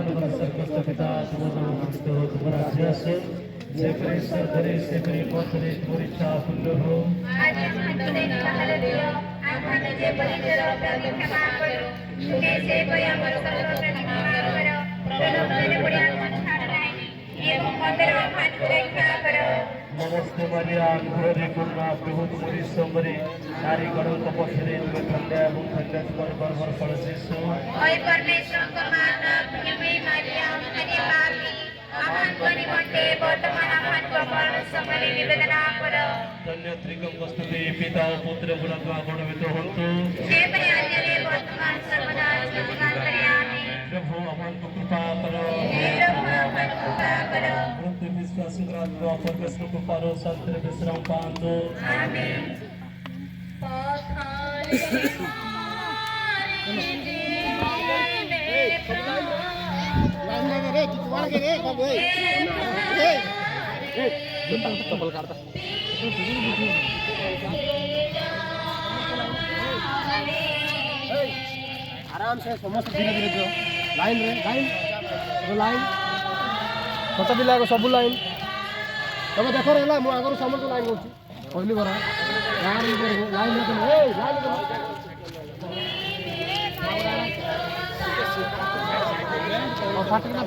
सर्वस्व पिता तुम्हारा अभ्यास से परी सरधरे से परी पथरे तुम्हारी इच्छा पूर्ण हो। आज आम्हाला जे बलिदान आपल्याला क्षमा करो जैसे कोई हमारे सर्वस्व क्षमा करो प्रलोभन में पड़े आत्मा छाड़ नहीं एवं मंदिर में भान को क्षमा करो। नमस्ते मरिया घोरे पूर्णा प्रभु तुम्हारी सोमरी नारी गणों तपस्वी तुम्हें ठंडा एवं ठंडा तुम्हारे बरबर फल शिशु ओए परमेश्वर को माता पुण्यमयी मरिया हमारे पापी आह्वान को निमंत्रण वर्तमान आह्वान को मरण समय निवेदना करो। धन्य त्रिकम वस्तुते पिता पुत्र गुण गुणवित होतु हे प्रियारे वर्तमान सर्वदा स्तुति करे आमीन। प्रभु अमन को कृपा करो। हे प्रभु अमन को कृपा करो। मृत्यु विश्वास ग्रांत पर विष्णु को पारो संतर विश्राम पांतो आमीन। आराम से समस्त धीरे धीरे जो लाइन रे लाइन छोटा पिला को सब लाइन तब देखो रे मु आगर समस्त लाइन होची कहली बरा लाइन फाटना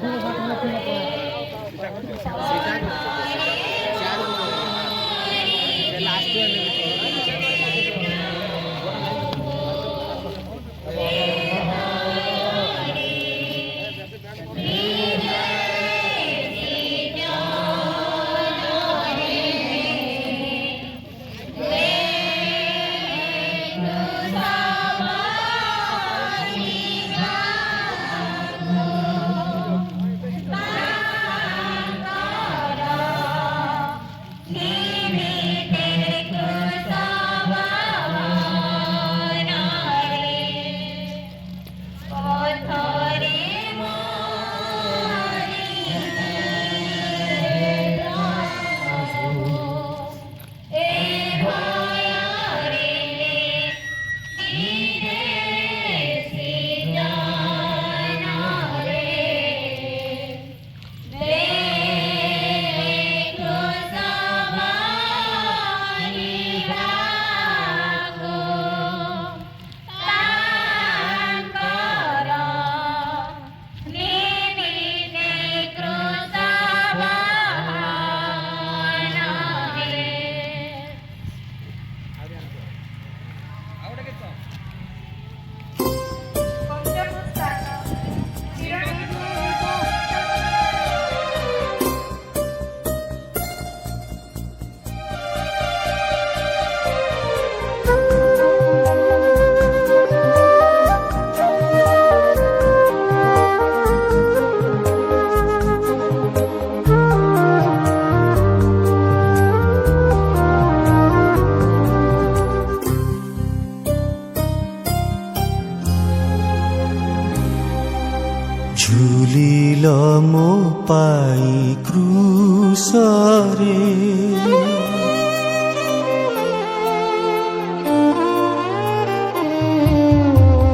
झुलिल मो पाई क्रूसरे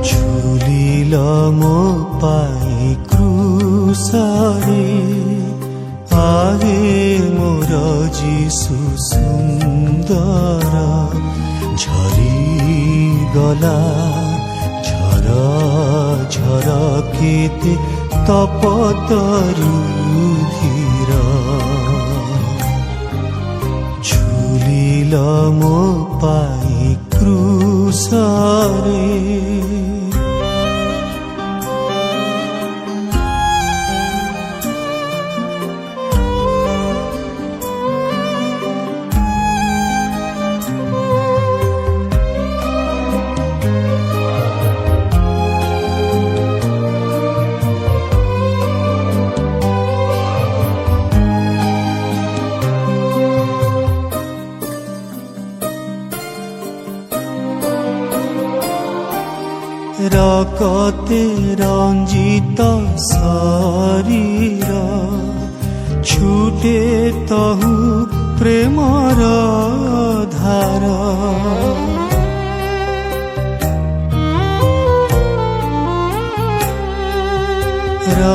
झुलिल मो पाई क्रूसरे आगे मोर जीशु सुंदर झरी गला झर झर केते तपतरु धीर झुलिल मो पाई क्रूसरे रकते रंजित शरीर छूटे तहु प्रेमर धार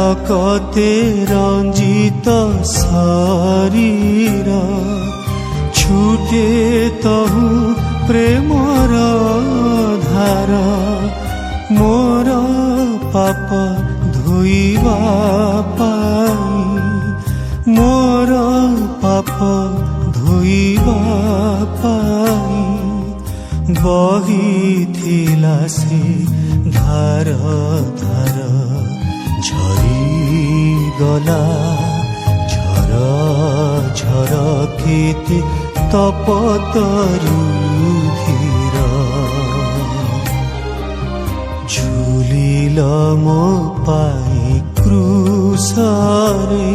আলোকতে রঞ্জিত শরীর ছুটে তহু প্রেমর ধার মোর পাপ ধোଇବା পাই মোর পাপ ধোଇବା পাই বহিথিলা সে ধার ধার ঝরি গলা ঝর ঝর কেতে তপতরু ধীর ঝুলিল মো পাই ক্রুশরে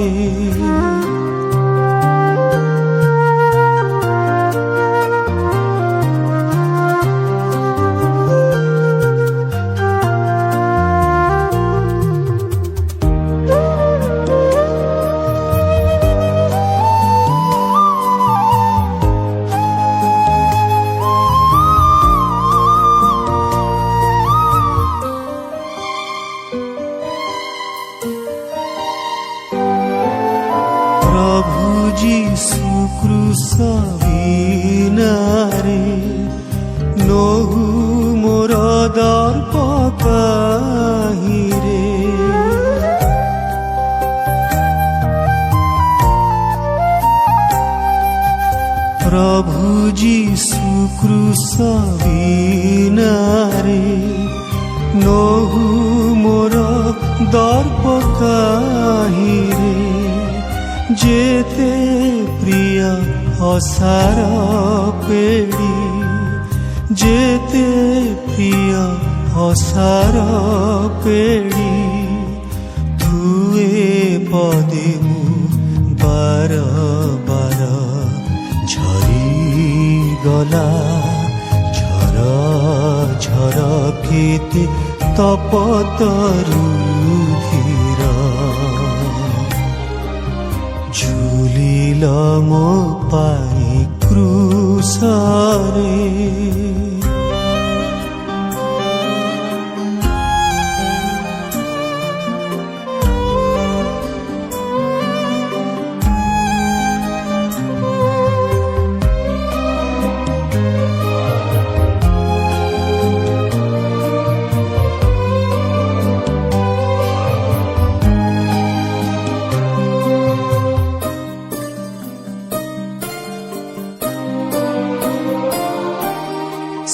প্রভু যীশু ক্রুশ বিনারে নহু মোর দর্প কাহিরে প্রভু যীশু ক্রুশ বিনারে নহু মোর দর্প কাহিরে যেতে প্রিয় অসার পেড়ি যেতে প্রিয় অসার পেড়ি ধুয়ে পদে মু বার বার ঝরি গলা ঝর ঝর কেতে তপতরু ধীর ঝুলিল মো পাই ক্রুশরে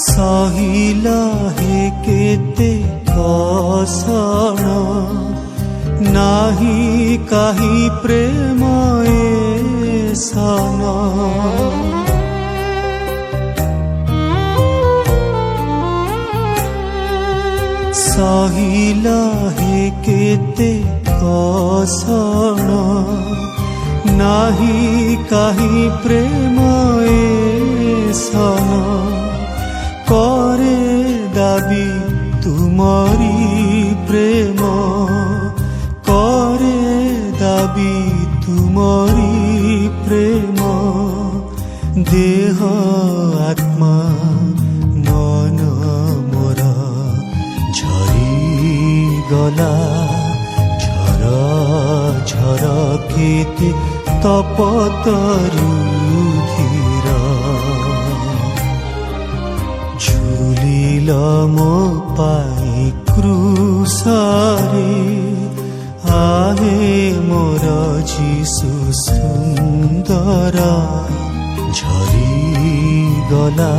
সহিলা হে কেতে কষণ নাহি কাহি প্রেম এসন সহিলা হে কেতে কষণ নাহি কাহি প্রেম এসন করে দাবি তুমরি প্রেম করে দাবি তুমরি প্রেম দেহ আত্মা মন মোর ঝরি গলা ঝর ঝর কেতে তপতরু ধীর ঝুলিল মো পাই ক্রুশরে আহে মোর যীশু সুন্দর ঝরি গলা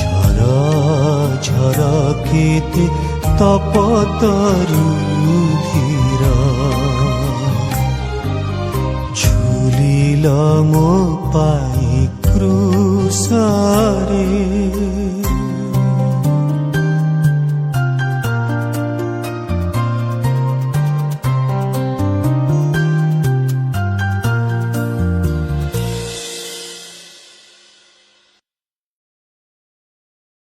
ঝর ঝর কেতে তপতরু ধীর ঝুলিল মো পাই